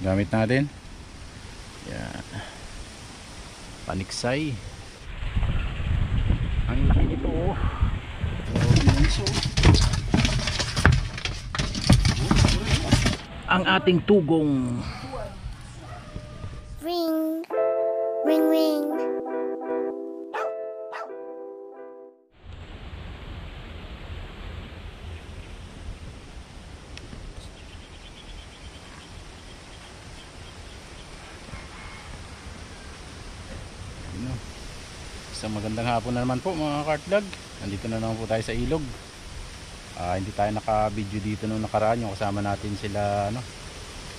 gamit natin. Yan. Paniksay. Ang laki nito oh. Ang ating tugong. Ring, ring, ring. Isang magandang hapon na naman po mga kartlog. Nandito na naman po tayo sa ilog. Hindi tayo naka-video dito nung nakaraan, yung kasama natin sila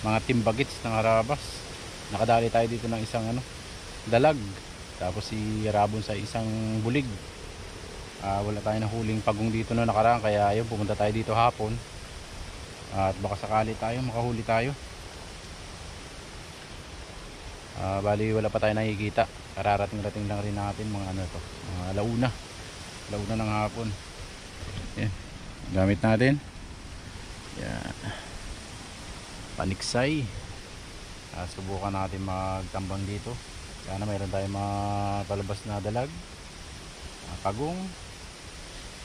mga timbagits ng Harabas. Nakadali tayo dito ng isang dalag. Tapos si Rabon sa isang bulig. Wala tayo na huling pagong dito nung nakaraan, kaya ayun, pumunta tayo dito hapon. At baka sakali tayo makahuli tayo. Bali wala pa tayo nakikita. Kararating-rating lang rin natin mga alauna ng hapon. Yan. Gamit natin. Yan. Paniksay. Subukan natin magtambang dito. Sana mayroon tayong mga palabas na dalag, pagong.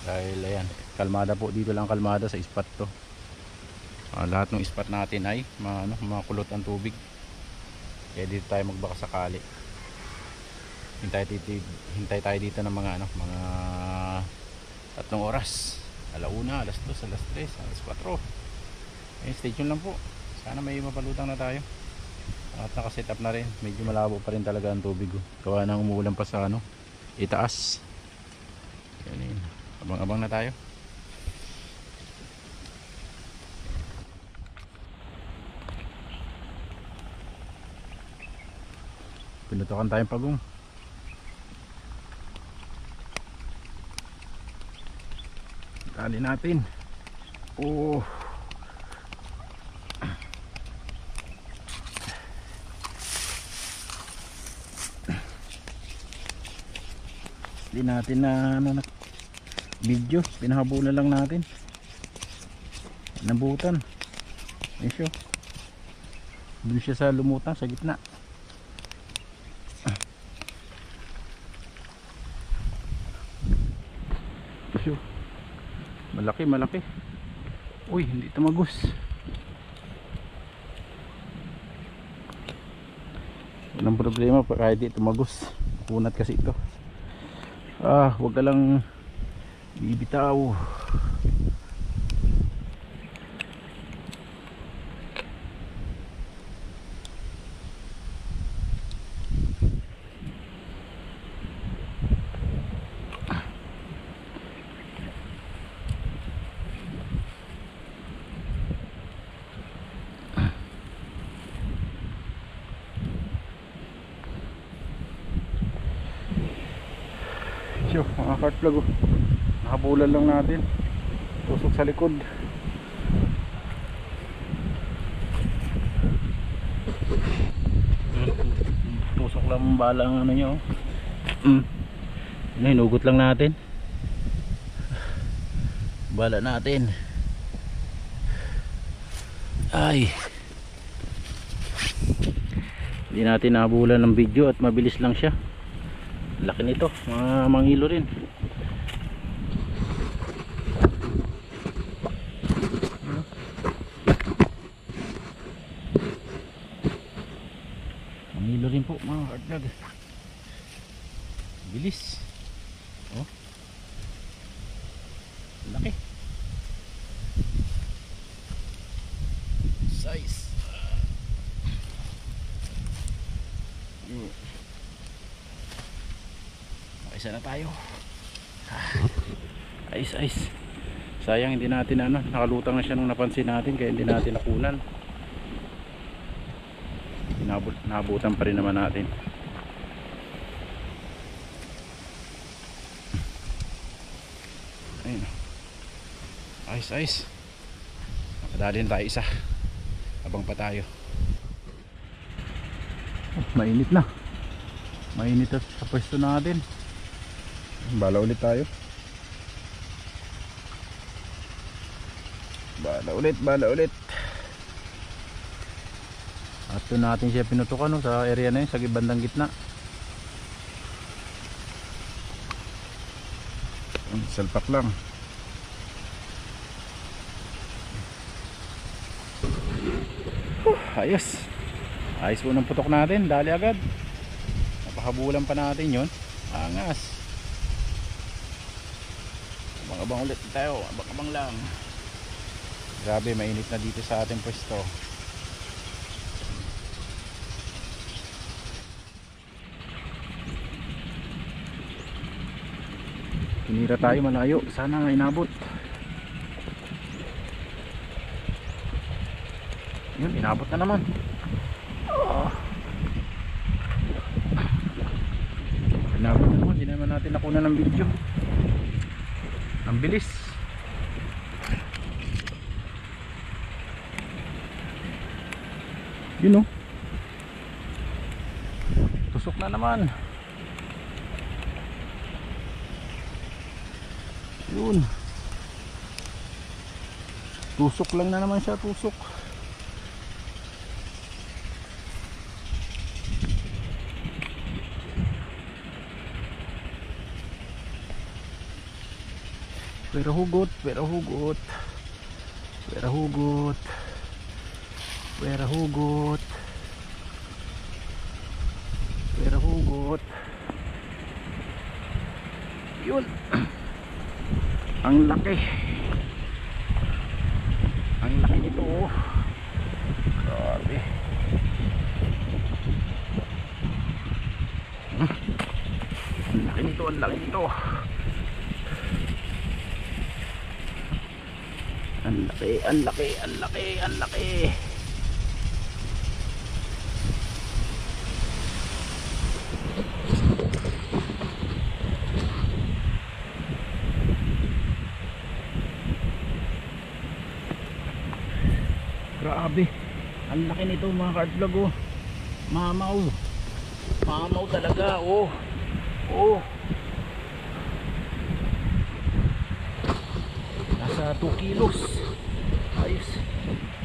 Dahil ayan, kalmada po dito lang, kalmada sa spot to. Lahat ng spot natin ay makulot ang tubig. Kaya dito tayo magbaka sakali. Hintay tayo dito ng mga 3 oras. Alauna, alas 2, alas 3, alas 4. Stay tuned lang po. Sana may mapalutang na tayo. At nakaset up na rin. Medyo malabo pa rin talaga ang tubig. Gawa nang umuulan pa sa itaas. Yan. Abang-abang na tayo. Pinutukan tayong pagong. Tali natin. Oh. Hindi natin na video, pinahabulan lang natin. Nabutan. Isyo. Doon siya sa lumutang sa gitna. Isyo. Malaki. Uy, hindi tumagos. Walang problema pa kahit di tumagos. Kunat kasi ito. Huwag ka lang bibitaw. Mga kartlog, nakabulan lang natin. Tusok sa likod. Tusok lang bala ang nyo. Hinugot lang natin. Bala natin. Ay, hindi natin nabulan ng video at mabilis lang siya. Laki nito, mga mangilo rin. Mangilo rin po mga kartlag. Bilis. Oh, laki size. Isa na tayo. Ayos. Sayang hindi natin nakalutang na siya nung napansin natin, kaya hindi natin nakunan. Nabutan pa rin naman natin. Ayun. Ayos. Nakadalhin tayo isa. Abang pa tayo. Mainit na. Mainit sa pwesto natin. Bala ulit tayo. Bala ulit. At doon natin siya pinutukan, no, sa area na yun, sa bandang gitna. Salpak lang. Ayos. Ayos po ng putok natin, dali agad. Napakabulan pa natin yon. Angas. Abang-abang ulit tayo, abang-abang lang. Grabe, mainit na dito sa ating pwesto. Tinira tayo malayo, sana nga inabot. Yun, inabot na naman. Inabot na naman, hindi naman natin nakuna ng video. Ang bilis. Yun, oh. Tusok na naman. Yun. Tusok lang na naman siya, tusok. Pero hugot, pero hugot. Pero hugot. Pero hugot. Pero hugot. Yun. Ang laki. Ang laki nito, oh. Grabe. Ang laki nito, ang laki nito. Ang laki, ang laki, ang laki, ang laki. Grabe, ang laki nito mga ka-vlog, oh. Mamaw. Mamaw talaga, oh. Oh. Nasa 2 kilos. Ayos.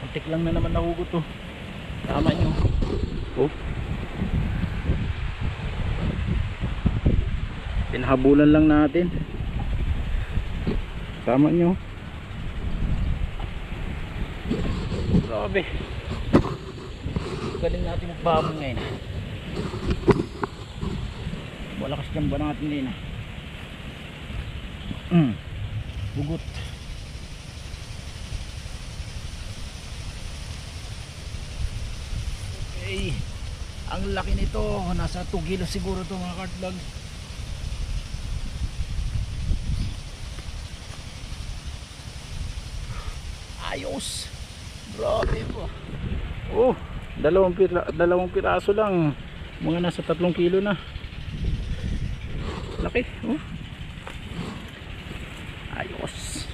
Antik lang na naman nahugot, oh. Tama nyo. Oh. Pinahabulan lang natin. Tama nyo. Grabe. Galing natin magbabon ngayon. Malakas dyan ba natin din? Bugot. Okay. Ang laki nito. Nasa 2 kilos siguro ito mga ka-vlog. Ayos. Grabe po. Oh, dalawang piraso lang. Mga nasa 3 kilo na. Laki, oh. Ayos.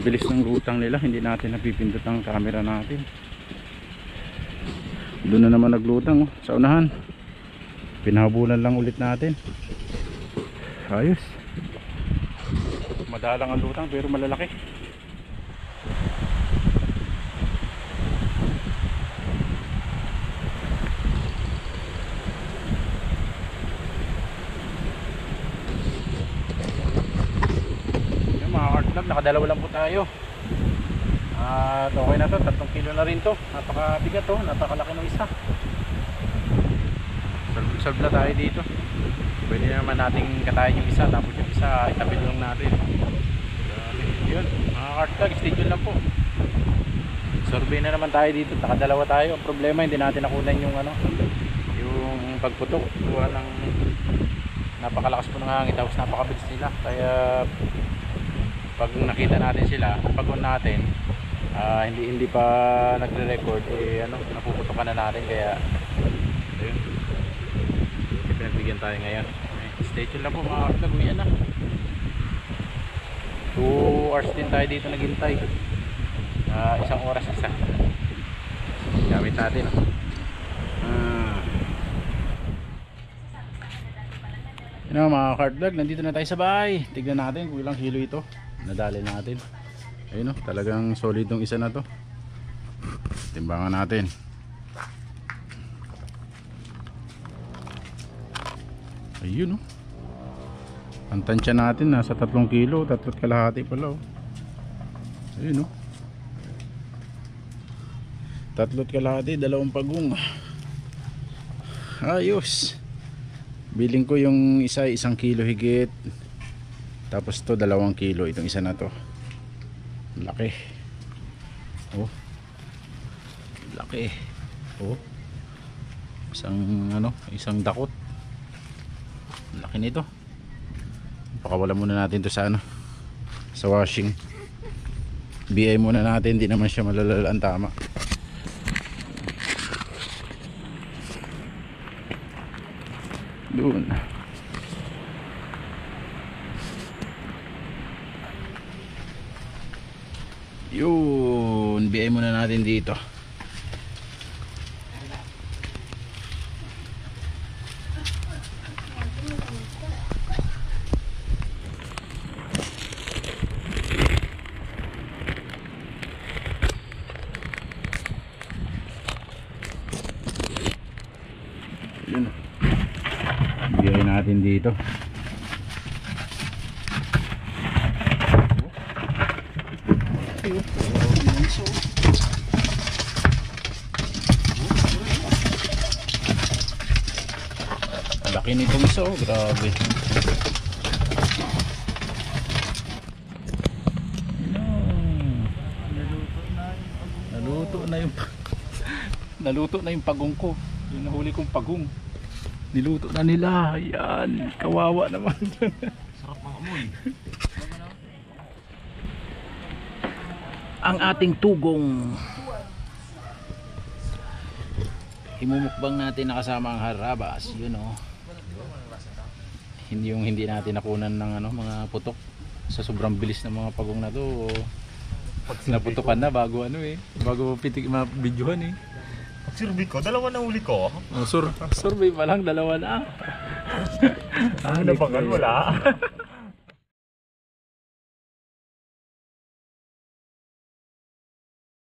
Bilis ng rutang nila, hindi natin napipindot ang camera natin. Doon na naman naglutang, oh, sa unahan. Pinahabulan lang ulit natin. Ayos. Madalang ang lutang pero malalaki. Yung mga hardlog, nakadalawa lang po tayo. At okay na to, 3 kilo na rin to. Napakabigat to, napakalaki ng isa. Solve na tayo dito. Pwede naman nating katayin yung isa, tapos yung isa itapid lang natin. Yun, mga hardlog, stay tuned lang po. Survey na naman tayo dito, nakadalawa tayo. Ang problema, hindi natin nakunan yung yung pagputok. Kuha ng napakalakas po ng hangin, tapos napakabilis nila. Kaya pag nakita natin sila, pag-on natin, hindi pa nagre-record, napuputokan na natin. Kaya ayun, pinagbigyan tayo ngayon. Stay tuned lang po mga hardlog, uwi na. 2 hours din tayo dito naghintay. 1 oras isa. Gamit natin. Yun mga kartlag, nandito na tayo sa bahay. Tignan natin kung ilang kilo ito. Nadali natin. Ayun o, talagang solid tong isa na to. Timbangan natin. Ayun o. Ang tansya natin nasa 3 kilo, 3 kalahati pala o. Ayun o. 3 kalahati, 2 pagong. Ayos. Biling ko yung isa 1 kilo higit. Tapos to 2 kilo itong isa na to. Laki. Oh. Laki. Oh. Isang dakot. Laki nito. Pakawala muna natin to sa sa washing. BI muna natin, hindi naman siya malalalaan tama. Doon. Yun, BI muna natin dito. Yun. BI natin dito. Laki nitong isa, oh, grabe. Naluto na yung pagong ko. Yung nahuli kong pagong. Niluto na nila. Ayan, kawawa naman. Sarap ng amoy. Ang ating tugong. Imumukbang natin nakasama ang harabas, yun oh. Hindi natin nakunan ng mga putok sa sobrang bilis ng mga pagong na to. Pag naputukan na bago bago pitik ma-videohan eh. Survey ko, 2 na huli ko. Survey pa lang, 2 na. Ano ba wala?